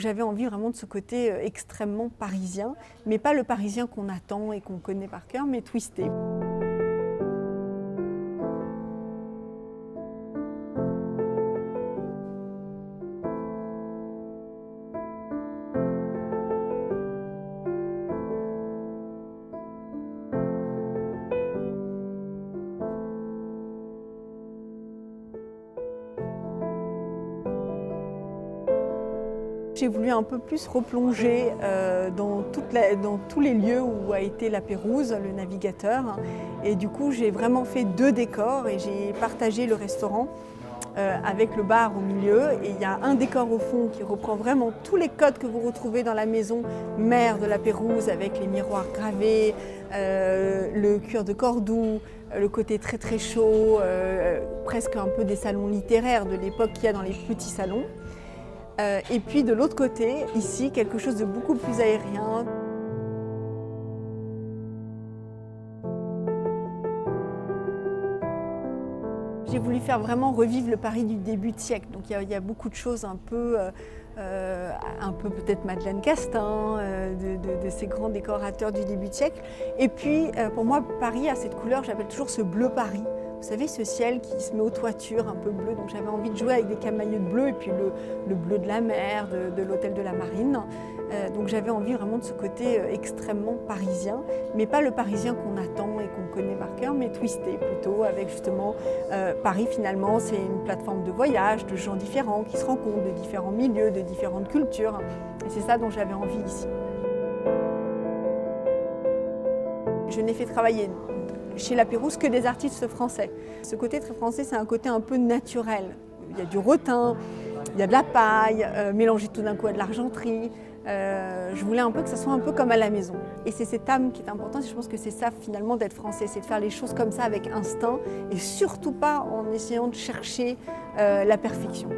J'avais envie vraiment de ce côté extrêmement parisien, mais pas le parisien qu'on attend et qu'on connaît par cœur, mais twisté. J'ai voulu un peu plus replonger dans tous les lieux où a été la Pérouse, le navigateur. Et du coup, j'ai vraiment fait 2 décors et j'ai partagé le restaurant avec le bar au milieu. Et il y a un décor au fond qui reprend vraiment tous les codes que vous retrouvez dans la maison mère de la Pérouse, avec les miroirs gravés, le cuir de Cordoue, le côté très très chaud, presque un peu des salons littéraires de l'époque qu'il y a dans les petits salons. Et puis de l'autre côté, ici, quelque chose de beaucoup plus aérien. J'ai voulu faire vraiment revivre le Paris du début de siècle. Donc il y a beaucoup de choses un peu peut-être Madeleine Castin, de ces grands décorateurs du début de siècle. Et puis pour moi, Paris a cette couleur, j'appelle toujours ce bleu Paris. Vous savez, ce ciel qui se met aux toitures un peu bleu, donc j'avais envie de jouer avec des camaïeux de bleu et puis le bleu de la mer, de l'hôtel de la Marine. Donc j'avais envie vraiment de ce côté extrêmement parisien, mais pas le parisien qu'on attend et qu'on connaît par cœur, mais twisté plutôt, avec justement Paris finalement, c'est une plateforme de voyage, de gens différents qui se rencontrent, de différents milieux, de différentes cultures. Et c'est ça dont j'avais envie ici. Je n'ai fait travailler chez la Pérouse que des artistes français. Ce côté très français, c'est un côté un peu naturel. Il y a du rotin, il y a de la paille, mélangé tout d'un coup à de l'argenterie. Je voulais un peu que ça soit un peu comme à la maison. Et c'est cette âme qui est importante, et je pense que c'est ça finalement d'être français, c'est de faire les choses comme ça avec instinct et surtout pas en essayant de chercher la perfection.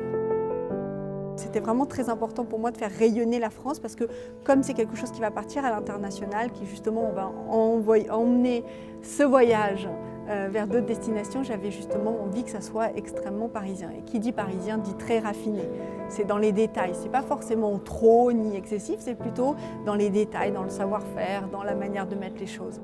C'était vraiment très important pour moi de faire rayonner la France parce que comme c'est quelque chose qui va partir à l'international, qui justement on va emmener ce voyage vers d'autres destinations, j'avais justement envie que ça soit extrêmement parisien. Et qui dit parisien dit très raffiné. C'est dans les détails, c'est pas forcément trop ni excessif, c'est plutôt dans les détails, dans le savoir-faire, dans la manière de mettre les choses.